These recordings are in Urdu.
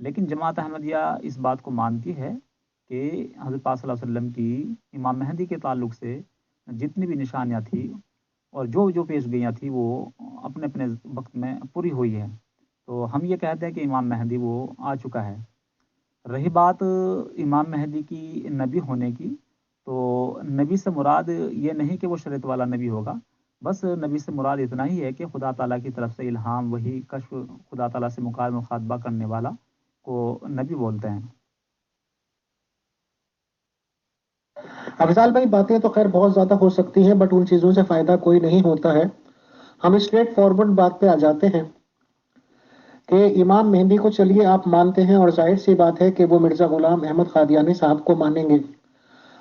لیکن جماعت احمدیہ اس بات کو مانتی ہے کہ حضرت پاک صلی اللہ علیہ وسلم کی امام مہدی کے تعلق سے جتنی بھی نشانیاں تھیں اور جو پیش گئیاں تھیں وہ اپنے اپنے وقت میں پوری ہوئی ہے. تو ہم یہ کہتے ہیں کہ امام مہدی وہ آ چکا ہے. رہی بات امام مہدی کی نبی ہونے کی، تو نبی سے مراد یہ نہیں کہ وہ شریعت والا نبی ہوگا، بس نبی سے مراد اتنا ہی ہے کہ خدا تعالیٰ کی طرف سے الہام، وہی کشف، خدا تعالیٰ سے مخاطبہ کرنے والا کو نبی بولتے ہیں. افضال بھائی، باتیں تو خیر بہت زیادہ ہو سکتی ہیں، بٹ ان چیزوں سے فائدہ کوئی نہیں ہوتا ہے. ہم اسٹریٹ فارورڈ بات پہ آ جاتے ہیں کہ امام مہدی کو چلیے آپ مانتے ہیں، اور ظاہر سی بات ہے کہ وہ مرزا غلام احمد قادیانی صاحب کو مانیں گے.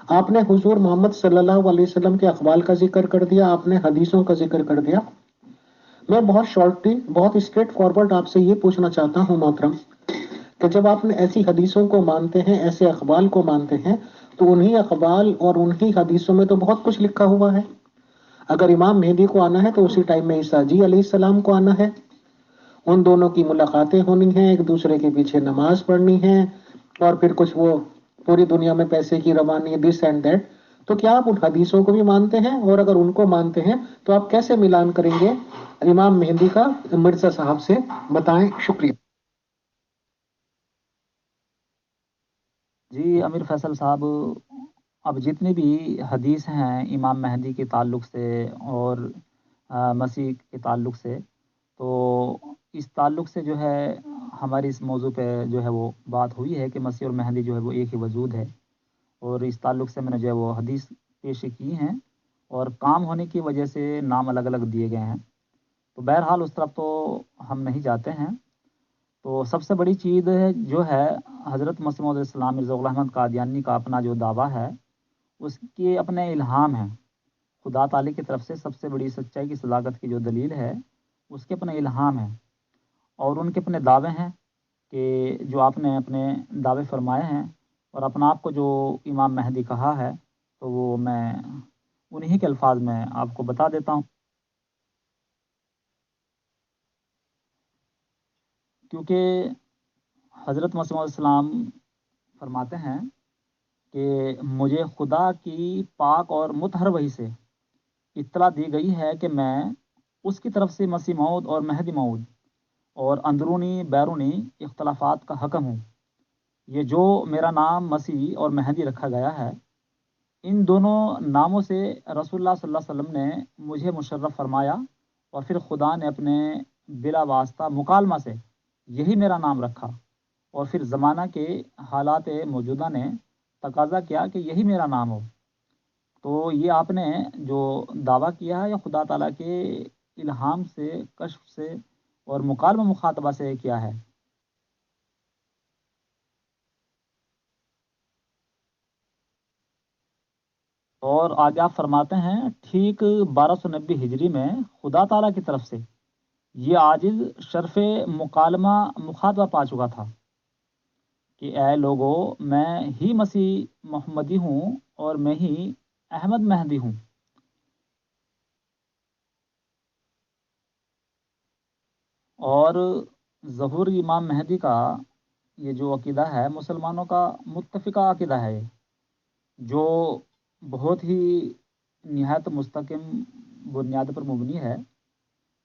آپ نے حضور محمد صلی اللہ علیہ وسلم کے اقوال کا ذکر کر دیا، آپ نے حدیثوں کا ذکر کر دیا. میں بہت شارٹلی، بہت اسٹریٹ فارورڈ آپ سے یہ پوچھنا چاہتا ہوں محترم، کہ جب آپ نے ایسی حدیثوں کو مانتے ہیں، ایسے اقوال کو مانتے ہیں، تو انہی اقوال اور انہی حدیثوں میں تو بہت کچھ لکھا ہوا ہے. اگر امام مہدی کو آنا ہے تو اسی ٹائم میں عیسیٰ جی علیہ السلام کو آنا ہے، ان دونوں کی ملاقاتیں ہونی ہیں، ایک دوسرے کے پیچھے نماز پڑھنی ہے، اور پھر کچھ وہ پوری دنیا میں پیسے کی روانی، دس اینڈ دیٹ. تو کیا آپ ان حدیثوں کو بھی مانتے ہیں؟ اور اگر ان کو مانتے ہیں تو آپ کیسے ملان کریں گے امام مہدی کا مرزا صاحب سے؟ بتائیں. شکریہ. جی امیر فیصل صاحب، اب جتنی بھی حدیث ہیں امام مہدی کے تعلق سے اور مسیح کے تعلق سے، تو اس تعلق سے جو ہے ہماری اس موضوع پہ جو ہے وہ بات ہوئی ہے کہ مسیح اور مہدی جو ہے وہ ایک ہی وجود ہے، اور اس تعلق سے میں نے جو ہے وہ حدیث پیش کی ہیں، اور کام ہونے کی وجہ سے نام الگ الگ دیے گئے ہیں. تو بہرحال اس طرف تو ہم نہیں جاتے ہیں. تو سب سے بڑی چیز جو ہے حضرت مسیح موعود علیہ السلام مرزا غلام احمد قادیانی کا اپنا جو دعویٰ ہے، اس کے اپنے الہام ہیں. خدا تعالی کی طرف سے سب سے بڑی سچائی کی صداقت کی جو دلیل ہے، اس کے اپنے الہام ہیں، اور ان کے اپنے دعوے ہیں کہ جو آپ نے اپنے دعوے فرمائے ہیں، اور اپنا آپ کو جو امام مہدی کہا ہے، تو وہ میں انہی کے الفاظ میں آپ کو بتا دیتا ہوں. کیونکہ حضرت مسیح علیہ السلام فرماتے ہیں کہ مجھے خدا کی پاک اور مطہر وحی سے اطلاع دی گئی ہے کہ میں اس کی طرف سے مسیح موعود اور مہدی موعود اور اندرونی بیرونی اختلافات کا حکم ہوں. یہ جو میرا نام مسیح اور مہدی رکھا گیا ہے، ان دونوں ناموں سے رسول اللہ صلی اللہ علیہ وسلم نے مجھے مشرف فرمایا، اور پھر خدا نے اپنے بلا واسطہ مکالمہ سے یہی میرا نام رکھا، اور پھر زمانہ کے حالات موجودہ نے تقاضا کیا کہ یہی میرا نام ہو. تو یہ آپ نے جو دعویٰ کیا ہے، یا خدا تعالیٰ کے الہام سے، کشف سے اور مکالمہ مخاطبہ سے کیا ہے. اور آگے آپ فرماتے ہیں ٹھیک 1290 ہجری میں خدا تعالیٰ کی طرف سے یہ عاجز شرف مکالمہ مخاطبہ پا چکا تھا کہ اے لوگو، میں ہی مسیح محمدی ہوں، اور میں ہی احمد مہدی ہوں. اور ظہور امام مہدی کا یہ جو عقیدہ ہے، مسلمانوں کا متفقہ عقیدہ ہے، جو بہت ہی نہایت مستقم بنیاد پر مبنی ہے.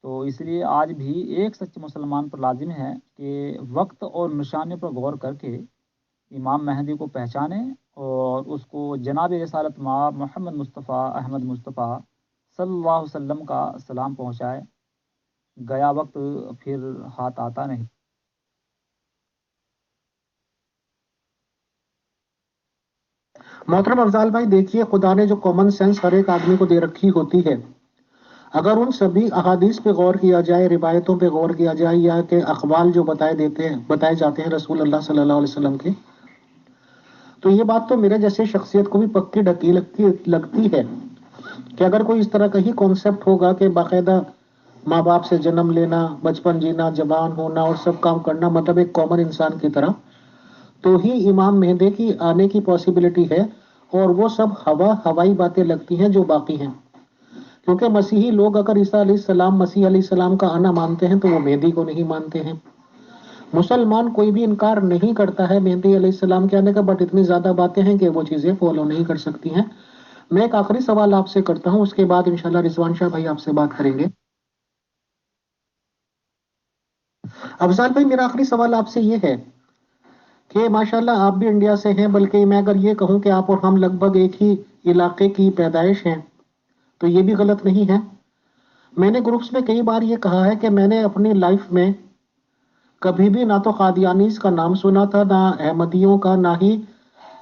تو اس لیے آج بھی ایک سچے مسلمان پر لازم ہے کہ وقت اور نشانے پر غور کر کے امام مہدی کو پہچانے، اور اس کو جناب رسالت مآب محمد مصطفیٰ احمد مصطفیٰ صلی اللہ علیہ وسلم کا سلام پہنچائے. گیا وقت پھر ہاتھ آتا نہیں. محترم افضال بھائی، دیکھیے، خدا نے جو کامن سینس ہر ایک آدمی کو دے رکھی ہوتی ہے، اگر ان سبھی احادیث پہ غور کیا جائے، روایتوں پہ غور کیا جائے، یا کہ اقوال جو بتائے جاتے ہیں رسول اللہ صلی اللہ علیہ وسلم کے، تو یہ بات تو میرے جیسے شخصیت کو بھی پکی ڈکی لگتی ہے کہ اگر کوئی اس طرح کا ہی کانسیپٹ ہوگا کہ باقاعدہ ماں باپ سے جنم لینا، بچپن جینا، جوان ہونا اور سب کام کرنا، مطلب ایک کامن انسان کی طرح، تو ہی امام مہدی کی آنے کی پاسبلٹی ہے. اور وہ سب ہوائی باتیں لگتی ہیں جو باقی ہیں، کیونکہ مسیحی لوگ اگر عیسیٰ علیہ السلام، مسیح علیہ السلام کا آنا مانتے ہیں تو وہ مہدی کو نہیں مانتے ہیں. مسلمان کوئی بھی انکار نہیں کرتا ہے مہدی علیہ السلام کے آنے کا، بٹ اتنی زیادہ باتیں ہیں کہ وہ چیزیں فالو نہیں کر سکتی ہیں۔ میں ایک آخری سوال آپ سے کرتا ہوں، اس کے بعد انشاءاللہ رضوان شاہ بھائی آپ سے بات کریں گے۔ افضال بھائی، میرا آخری سوال آپ سے یہ ہے کہ ماشاءاللہ آپ بھی انڈیا سے ہیں، بلکہ میں اگر یہ کہوں کہ آپ اور ہم لگ بھگ ایک ہی علاقے کی پیدائش ہیں تو یہ بھی غلط نہیں ہے۔ میں نے گروپس میں کئی بار یہ کہا ہے کہ میں نے اپنی لائف میں کبھی بھی نہ تو قادیانیز کا نام سنا تھا، نہ احمدیوں کا، نہ ہی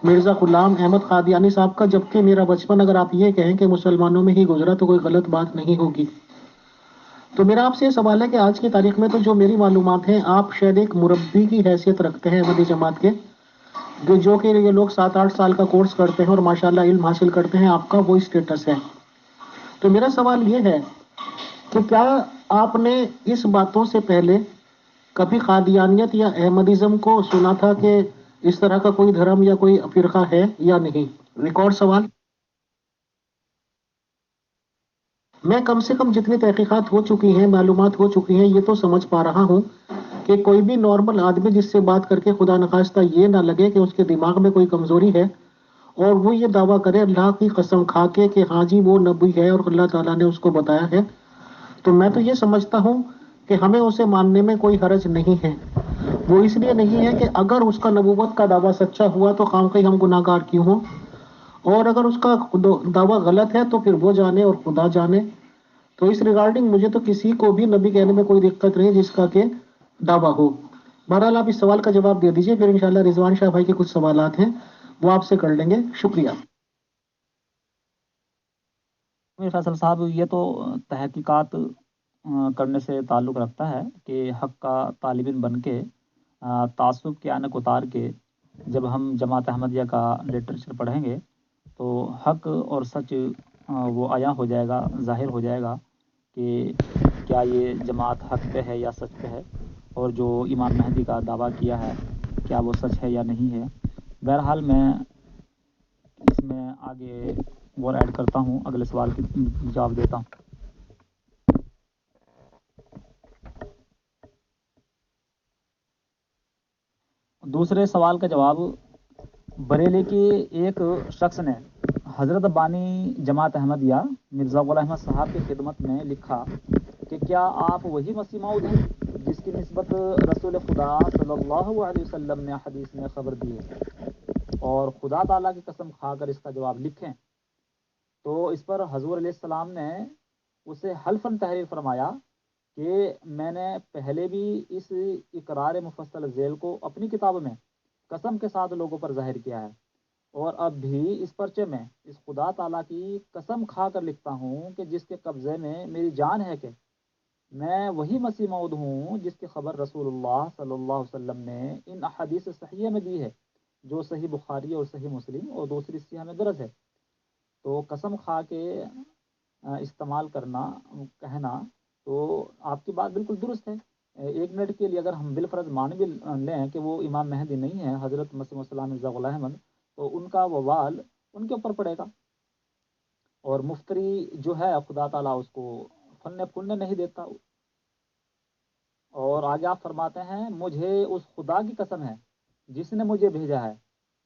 مرزا غلام احمد قادیانی صاحب کا، جبکہ میرا بچپن اگر آپ یہ کہیں کہ مسلمانوں میں ہی گزرا تو کوئی غلط بات نہیں ہوگی۔ تو میرا آپ سے یہ سوال ہے کہ آج کی تاریخ میں تو جو میری معلومات ہیں، آپ شاید ایک مربی کی حیثیت رکھتے ہیں احمدی جماعت کے، جو کہ یہ لوگ 7-8 سال کا کورس کرتے ہیں اور ماشاءاللہ علم حاصل کرتے ہیں، آپ کا وہ اسٹیٹس ہے۔ تو میرا سوال یہ ہے کہ کیا آپ نے اس باتوں سے پہلے کبھی قادیانیت یا احمدیزم کو سنا تھا کہ اس طرح کا کوئی دھرم یا کوئی فرقہ ہے یا نہیں؟ ایک اور سوال، میں کم سے کم جتنی تحقیقات ہو چکی ہیں، معلومات ہو چکی ہیں، یہ تو سمجھ پا رہا ہوں کہ کوئی بھی نارمل آدمی جس سے بات کر کے خدا نخواستہ یہ نہ لگے کہ اس کے دماغ میں کوئی کمزوری ہے اور وہ یہ دعویٰ کرے اللہ کی قسم کھا کے کہ ہاں جی وہ نبی ہے اور اللہ تعالیٰ نے اس کو بتایا ہے، تو میں تو یہ سمجھتا ہوں کہ ہمیں اسے ماننے میں کوئی حرج نہیں ہے۔ وہ اس لیے نہیں ہے کہ اگر اس کا نبوت کا دعویٰ سچا ہوا تو خواہ ہم گناہ گار کیوں ہوں، اور اگر اس کا دعویٰ غلط ہے تو پھر وہ جانے اور خدا جانے۔ تو اس ریگارڈنگ مجھے تو کسی کو بھی نبی کہنے میں کوئی دقت نہیں جس کا کہ دعویٰ ہو۔ بہرحال آپ اس سوال کا جواب دے دیجئے، پھر انشاءاللہ رضوان شاہ بھائی کے کچھ سوالات ہیں وہ آپ سے کر لیں گے۔ شکریہ۔ امیر فیصل صاحب، یہ تو تحقیقات کرنے سے تعلق رکھتا ہے کہ حق کا طالب علم بن کے تعصب کے عنق اتار کے جب ہم جماعت احمدیہ کا لٹریچر پڑھیں گے تو حق اور سچ وہ عیاں ہو جائے گا، ظاہر ہو جائے گا کہ کیا یہ جماعت حق پہ ہے یا سچ پہ ہے، اور جو امام مہدی کا دعویٰ کیا ہے کیا وہ سچ ہے یا نہیں ہے۔ بہرحال میں اس میں آگے اور ایڈ کرتا ہوں، اگلے سوال کی جواب دیتا ہوں۔ دوسرے سوال کا جواب، بریلی کے ایک شخص نے حضرت بانی جماعت احمدیہ مرزا غلام احمد صاحب کی خدمت میں لکھا کہ کیا آپ وہی مسیح موعود ہیں جس کی نسبت رسول خدا صلی اللہ علیہ وسلم نے حدیث میں خبر دی ہے، اور خدا تعالیٰ کی قسم کھا کر اس کا جواب لکھیں۔ تو اس پر حضور علیہ السلام نے اسے حلفاً تحریر فرمایا کہ میں نے پہلے بھی اس اقرار مفصل ذیل کو اپنی کتاب میں قسم کے ساتھ لوگوں پر ظاہر کیا ہے، اور اب بھی اس پرچے میں اس خدا تعالیٰ کی قسم کھا کر لکھتا ہوں کہ جس کے قبضے میں میری جان ہے کہ میں وہی مسیح موعود ہوں جس کی خبر رسول اللہ صلی اللہ علیہ وسلم نے ان احادیث صحیحہ میں دی ہے، جو صحیح بخاری اور صحیح مسلم اور دوسری صحیح میں درج ہے۔ تو قسم کھا کے استعمال کرنا، کہنا، تو آپ کی بات بالکل درست ہے۔ ایک منٹ کے لیے اگر ہم بالفرض مان بھی لیں کہ وہ امام مہدی نہیں ہے، حضرت مسیح السلام مرزا غلام احمد، تو ان کا وبال ان کے اوپر پڑے گا، اور مفتری جو ہے خدا تعالیٰ اس کو پھلنے پھولنے نہیں دیتا۔ اور آگے آپ فرماتے ہیں، مجھے اس خدا کی قسم ہے جس نے مجھے بھیجا ہے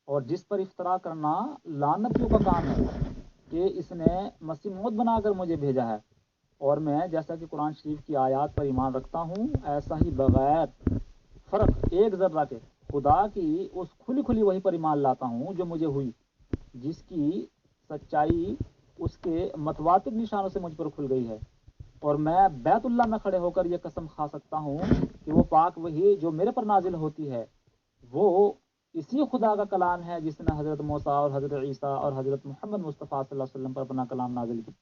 اور جس پر افطرا کرنا لعنتیوں کا کام ہے، کہ اس نے مسیح موعود بنا کر مجھے بھیجا ہے، اور میں جیسا کہ قرآن شریف کی آیات پر ایمان رکھتا ہوں، ایسا ہی بغیر فرق ایک ذرہ کے خدا کی اس کھلی کھلی وحی پر ایمان لاتا ہوں جو مجھے ہوئی، جس کی سچائی اس کے متواتر نشانوں سے مجھ پر کھل گئی ہے، اور میں بیت اللہ میں کھڑے ہو کر یہ قسم کھا سکتا ہوں کہ وہ پاک وحی جو میرے پر نازل ہوتی ہے وہ اسی خدا کا کلام ہے جس نے حضرت موسیٰ اور حضرت عیسیٰ اور حضرت محمد مصطفیٰ صلی اللہ علیہ وسلم پر اپنا کلام نازل کیا۔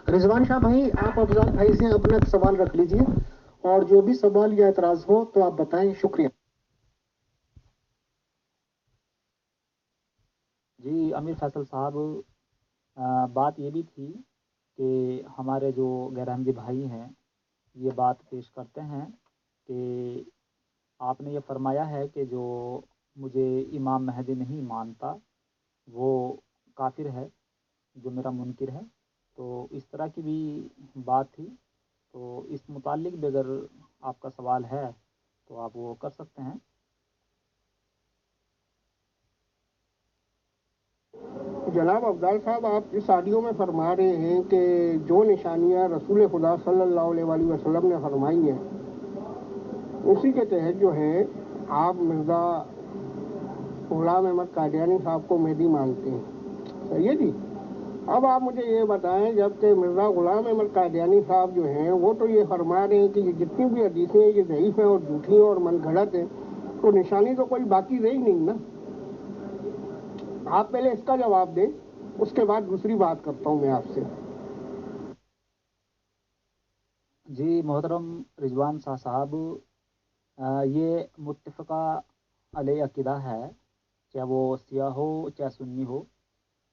رضوان شاہ بھائی، آپ افضال بھائی سے اپنا سوال رکھ لیجئے، اور جو بھی سوال یا اعتراض ہو تو آپ بتائیں۔ شکریہ۔ جی امیر فیصل صاحب، بات یہ بھی تھی کہ ہمارے جو غیر احمدی بھائی ہیں یہ بات پیش کرتے ہیں کہ آپ نے یہ فرمایا ہے کہ جو مجھے امام مہدی نہیں مانتا وہ کافر ہے، جو میرا منکر ہے۔ تو اس طرح کی بھی بات تھی، تو اس متعلق بھی اگر آپ کا سوال ہے تو آپ وہ کر سکتے ہیں۔ جناب افضال صاحب، آپ اس آڈیو میں فرما رہے ہیں کہ جو نشانیاں رسول خدا صلی اللہ علیہ وآلہ وسلم نے فرمائی ہیں اسی کے تحت جو ہے آپ مرزا غلام احمد قادیانی صاحب کو مہدی مانتے ہیں، صحیح ہے جی؟ اب آپ مجھے یہ بتائیں، جب کہ مرزا غلام احمد قادیانی صاحب جو ہیں وہ تو یہ فرما رہے ہیں کہ یہ جتنی بھی حدیثیں ہیں یہ ضعیف ہیں اور جھوٹی ہیں اور من گھڑت ہیں، تو نشانی تو کوئی باقی رہی نہیں نا۔ آپ پہلے اس کا جواب دیں، اس کے بعد دوسری بات کرتا ہوں میں آپ سے۔ جی محترم رضوان شاہ صاحب، یہ متفقہ علیہ عقیدہ ہے، چاہے وہ سیاہ ہو چاہے سنی ہو،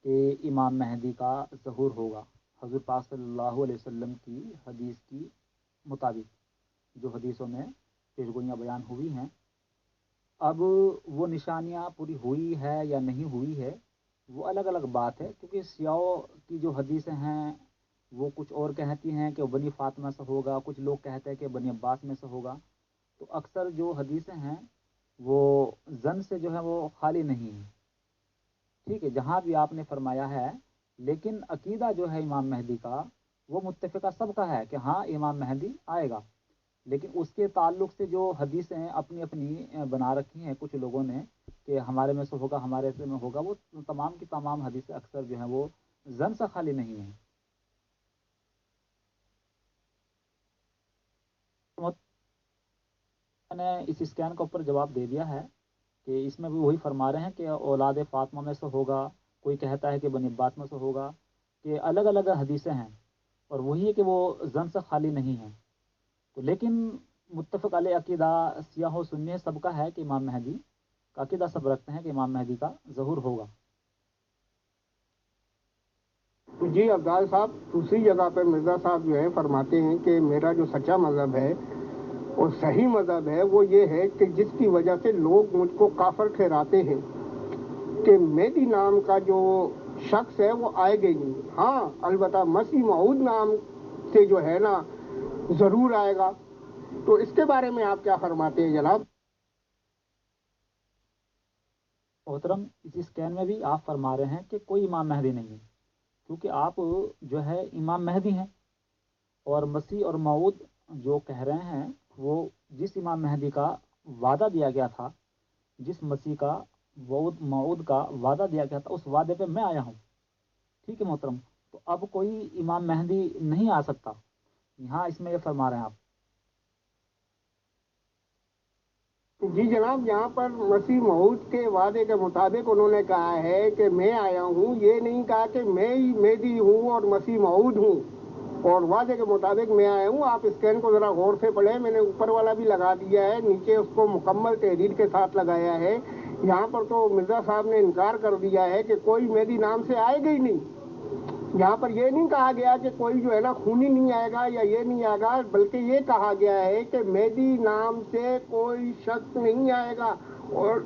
کہ امام مہدی کا ظہور ہوگا حضور پاک صلی اللہ علیہ وسلم کی حدیث کی مطابق، جو حدیثوں میں پیشگوئیاں بیان ہوئی ہیں۔ اب وہ نشانیاں پوری ہوئی ہے یا نہیں ہوئی ہے وہ الگ الگ بات ہے، کیونکہ سیاہوں کی جو حدیثیں ہیں وہ کچھ اور کہتی ہیں کہ وہ بنی فاطمہ سے ہوگا، کچھ لوگ کہتے ہیں کہ بنی عباس میں سے ہوگا۔ تو اکثر جو حدیثیں ہیں وہ زن سے جو ہے وہ خالی نہیں ہیں، ٹھیک ہے، جہاں بھی آپ نے فرمایا ہے، لیکن عقیدہ جو ہے امام مہدی کا وہ متفقہ سب کا ہے کہ ہاں امام مہدی آئے گا، لیکن اس کے تعلق سے جو حدیثیں اپنی اپنی بنا رکھی ہیں کچھ لوگوں نے کہ ہمارے میں سے ہوگا، ہمارے سے میں ہوگا، وہ تمام کی تمام حدیثیں اکثر جو ہیں وہ زن سے خالی نہیں ہیں۔ میں نے اس اسکین کے اوپر جواب دے دیا ہے کہ اس میں بھی وہی فرما رہے ہیں کہ اولاد فاطمہ میں سے ہوگا، کوئی کہتا ہے کہ بنی عباس میں سے ہوگا، کہ الگ الگ حدیثیں ہیں، اور وہی ہے کہ وہ زن سے خالی نہیں ہیں۔ تو لیکن متفق علیہ عقیدہ سیاہ و سنی سب کا ہے کہ امام مہدی کا عقیدہ سب رکھتے ہیں کہ امام مہدی کا ظہور ہوگا۔ جی افضال صاحب، دوسری جگہ پہ مرزا صاحب جو ہے فرماتے ہیں کہ میرا جو سچا مذہب ہے اور صحیح مذہب ہے وہ یہ ہے کہ جس کی وجہ سے لوگ مجھ کو کافر ٹھہراتے ہیں کہ مہدی نام کا جو شخص ہے وہ آئے گا ہی نہیں۔ ہاں البتہ مسیح موعود نام سے جو ہے نا ضرور آئے گا۔ تو اس کے بارے میں آپ کیا فرماتے ہیں جناب؟ محترم اس اسکین میں بھی آپ فرما رہے ہیں کہ کوئی امام مہدی نہیں ہے، کیونکہ آپ جو ہے امام مہدی ہیں، اور مسیح اور موعود جو کہہ رہے ہیں وہ جس امام مہدی کا وعدہ دیا گیا تھا، جس مسیح کا موعود کا وعدہ دیا گیا تھا، اس وعدے پہ میں آیا ہوں، ٹھیک ہے محترم۔ تو اب کوئی امام مہدی نہیں آ سکتا، یہاں اس میں یہ فرما رہے ہیں آپ۔ جی جناب، یہاں پر مسیح موعود کے وعدے کے مطابق انہوں نے کہا ہے کہ میں آیا ہوں، یہ نہیں کہا کہ میں ہی مہدی ہوں اور مسیح موعود ہوں، اور وعدے کے مطابق میں آیا ہوں۔ آپ اسکین کو ذرا غور سے پڑھیں، میں نے اوپر والا بھی لگا دیا ہے، نیچے اس کو مکمل تحریر کے ساتھ لگایا ہے۔ یہاں پر تو مرزا صاحب نے انکار کر دیا ہے کہ کوئی مہدی نام سے آئے گا ہی نہیں۔ یہاں پر یہ نہیں کہا گیا کہ کوئی جو ہے نا خونی نہیں آئے گا یا یہ نہیں آئے گا، بلکہ یہ کہا گیا ہے کہ مہدی نام سے کوئی شخص نہیں آئے گا، اور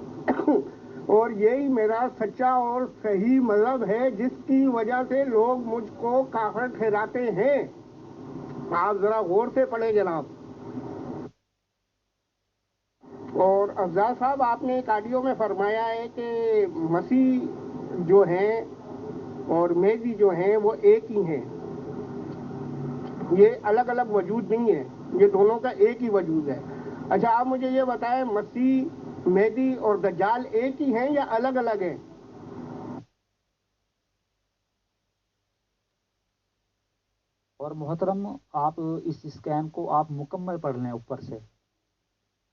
اور یہی میرا سچا اور صحیح مذہب ہے جس کی وجہ سے لوگ مجھ کو کافر ٹھہراتے ہیں۔ آپ ذرا غور سے پڑھیں جناب۔ اور افضال صاحب، آپ نے ایک آڈیو میں فرمایا ہے کہ مسیح جو ہیں اور مہدی جو ہیں وہ ایک ہی ہیں، یہ الگ الگ وجود نہیں ہے، یہ دونوں کا ایک ہی وجود ہے۔ اچھا آپ مجھے یہ بتائیں، مسیح، مہدی اور دجال ایک ہی ہیں یا الگ الگ ہیں؟ اور محترم آپ اس اسکین کو آپ مکمل پڑھ لیں اوپر سے،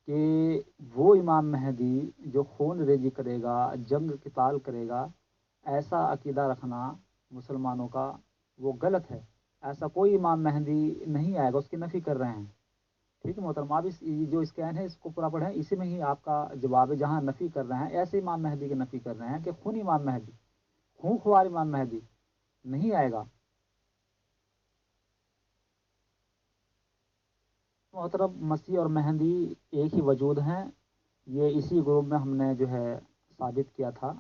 کہ وہ امام مہدی جو خون ریزی کرے گا، جنگ قتال کرے گا، ایسا عقیدہ رکھنا مسلمانوں کا وہ غلط ہے۔ ایسا کوئی امام مہدی نہیں آئے گا، اس کی نفی کر رہے ہیں، ٹھیک ہے محترم۔ آپ اس جو اسکین ہے اس کو پورا پڑھیں، اسی میں ہی آپ کا جواب ہے، جہاں نفی کر رہے ہیں ایسے امام مہدی کی نفی کر رہے ہیں کہ خون امام مہدی، خون خوار امام مہدی نہیں آئے گا۔ محترم مسیح اور مہدی ایک ہی وجود ہیں، یہ اسی گروپ میں ہم نے جو ہے ثابت کیا تھا،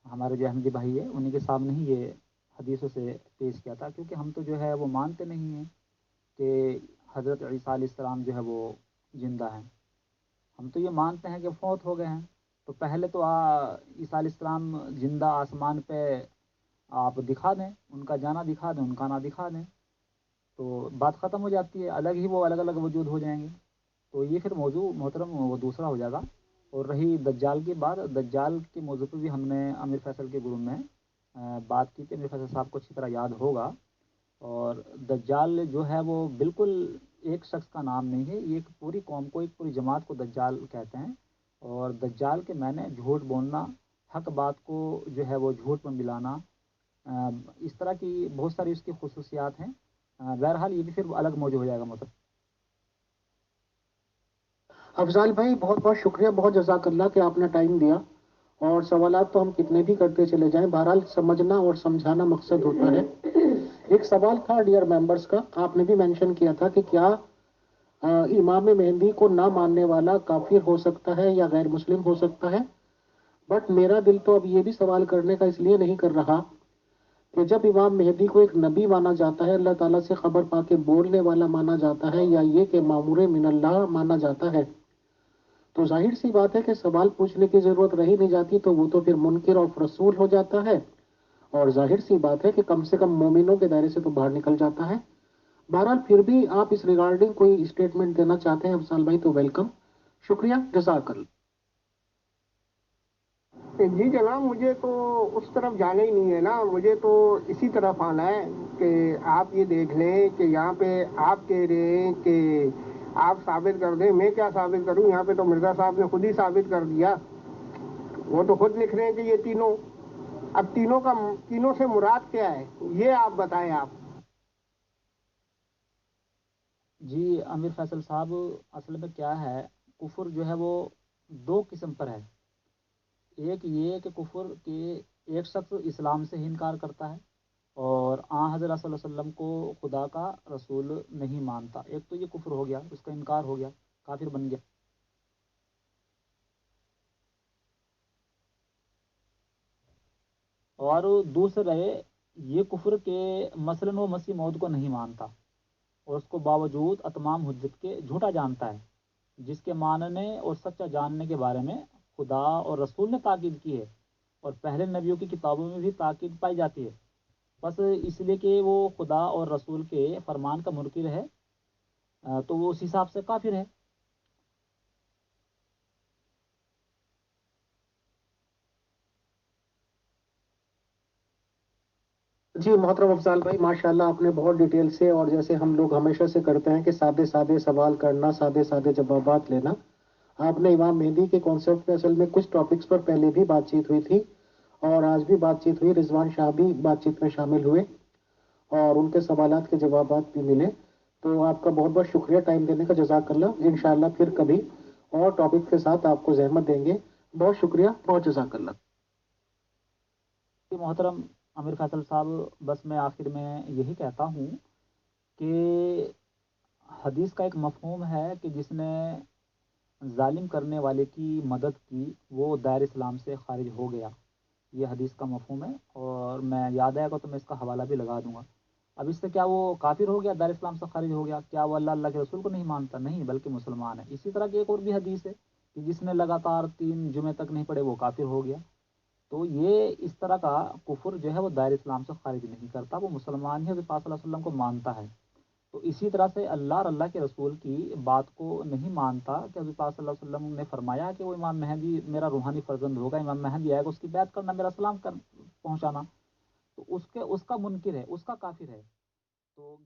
ہمارے جو احمدی بھائی ہے انہی کے سامنے ہی یہ حدیثوں سے پیش کیا تھا، کیونکہ ہم تو جو ہے وہ مانتے نہیں ہیں کہ حضرت عیسیٰ علیہ السلام جو ہے وہ زندہ ہیں. ہم تو یہ مانتے ہیں کہ فوت ہو گئے ہیں. تو پہلے تو عیسیٰ علیہ السلام زندہ آسمان پہ آپ دکھا دیں، ان کا جانا دکھا دیں، ان کا آنا دکھا دیں، تو بات ختم ہو جاتی ہے. الگ ہی وہ الگ الگ وجود ہو جائیں گے. تو یہ پھر موضوع محترم وہ دوسرا ہو جائے گا. اور رہی دجال کی بات، دجال کے موضوع پہ بھی ہم نے امیر فیصل کے گروپ میں بات کی تھی. امیر فیصل صاحب کو اچھی طرح یاد ہوگا. اور دجال جو ہے وہ بالکل ایک شخص کا نام نہیں ہے، یہ ایک پوری قوم کو، ایک پوری جماعت کو دجال کہتے ہیں. اور دجال کے معنی جھوٹ بولنا، حق بات کو جو ہے وہ جھوٹ میں ملانا، اس طرح کی بہت ساری اس کی خصوصیات ہیں. بہرحال یہ بھی پھر الگ موضوع ہو جائے گا محترم. افضال بھائی بہت بہت شکریہ، بہت جزاک اللہ کہ آپ نے ٹائم دیا. اور سوالات تو ہم کتنے بھی کرتے چلے جائیں، بہرحال سمجھنا اور سمجھانا مقصد ہوتا ہے. ایک سوال تھا ڈیئر ممبرس کا، آپ نے بھی مینشن کیا تھا کہ کیا امام مہدی کو نہ ماننے والا کافر ہو سکتا ہے یا غیر مسلم ہو سکتا ہے. بٹ میرا دل تو اب یہ بھی سوال کرنے کا اس لیے نہیں کر رہا کہ جب امام مہدی کو ایک نبی مانا جاتا ہے، اللہ تعالیٰ سے خبر پا کے بولنے والا مانا جاتا ہے، یا یہ کہ مامور من اللہ مانا جاتا ہے، تو ظاہر سی بات ہے کہ سوال پوچھنے کی ضرورت رہی نہیں جاتی. تو وہ تو پھر منکر اور رسول ہو جاتا ہے، اور ظاہر سی بات ہے کہ کم سے کم مومنوں کے دائرے سے تو باہر نکل جاتا ہے. بہرحال پھر بھی آپ اس ریگارڈنگ کوئی اسٹیٹمنٹ دینا چاہتے ہیں افضال بھائی تو ویلکم. شکریہ، جزاک اللہ. جی جناب، مجھے تو اس طرف جانا ہی نہیں ہے نا، مجھے تو اسی طرف آنا ہے کہ آپ یہ دیکھ لیں کہ یہاں پہ آپ کہہ رہے ہیں کہ آپ ثابت کر دیں. میں کیا ثابت کروں؟ یہاں پہ تو مرزا صاحب نے خود ہی ثابت کر دیا. وہ تو خود لکھ رہے ہیں کہ یہ تینوں، اب تینوں سے مراد کیا ہے یہ آپ بتائیں. آپ جی امیر فیصل صاحب، اصل میں کیا ہے، کفر جو ہے وہ دو قسم پر ہے. ایک یہ کہ کفر کے ایک شخص اسلام سے ہی انکار کرتا ہے اور حضرت صلی اللہ علیہ وسلم کو خدا کا رسول نہیں مانتا. ایک تو یہ کفر ہو گیا، اس کا انکار ہو گیا، کافر بن گیا. اور دوسرے یہ کفر کے مثلاً وہ مسیح موعود کو نہیں مانتا اور اس کو باوجود اتمام حجت کے جھوٹا جانتا ہے، جس کے ماننے اور سچا جاننے کے بارے میں خدا اور رسول نے تاکید کی ہے اور پہلے نبیوں کی کتابوں میں بھی تاکید پائی جاتی ہے. بس اس لیے کہ وہ خدا اور رسول کے فرمان کا منکر ہے تو وہ اس حساب سے کافر ہے. جی محترم افضال بھائی، ماشاءاللہ آپ نے بہت ڈیٹیل سے، اور جیسے ہم لوگ ہمیشہ سے کرتے ہیں کہ سادے سادے سوال کرنا، سادے سادے جوابات لینا. آپ نے امام مہدی کے کانسیپٹ پہ اصل میں کچھ ٹاپکس پر پہلے بھی بات چیت ہوئی تھی اور آج بھی بات چیت ہوئی. رضوان شاہ بھی بات چیت میں شامل ہوئے اور ان کے سوالات کے جوابات بھی ملے. تو آپ کا بہت بہت شکریہ ٹائم دینے کا، جزاک اللہ. انشاءاللہ پھر کبھی اور ٹاپک کے ساتھ آپ کو زحمت دیں گے. بہت شکریہ، بہت جزاک اللہ. محترم امیر فیصل صاحب، بس میں آخر میں یہی کہتا ہوں کہ حدیث کا ایک مفہوم ہے کہ جس نے ظالم کرنے والے کی مدد کی وہ دائر اسلام سے خارج ہو گیا. یہ حدیث کا مفہوم ہے اور میں یاد آئے گا تو میں اس کا حوالہ بھی لگا دوں گا. اب اس سے کیا وہ کافر ہو گیا، دار اسلام سے خارج ہو گیا؟ کیا وہ اللہ کے رسول کو نہیں مانتا؟ نہیں، بلکہ مسلمان ہے. اسی طرح کی ایک اور بھی حدیث ہے کہ جس نے لگاتار 3 جمعے تک نہیں پڑھے وہ کافر ہو گیا. تو یہ اس طرح کا کفر جو ہے وہ دائر اسلام سے خارج نہیں کرتا، وہ مسلمان ہی حضرت پاک صلی اللہ علیہ وسلم کو مانتا ہے. تو اسی طرح سے اللہ اور اللہ کے رسول کی بات کو نہیں مانتا کہ حضرت پاک صلی اللہ علیہ وسلم نے فرمایا کہ وہ امام مہدی میرا روحانی فرزند ہوگا، امام مہدی آئے گا، اس کی بیعت کرنا، میرا سلام پہنچانا، تو اس کا منکر ہے، اس کا کافر ہے. تو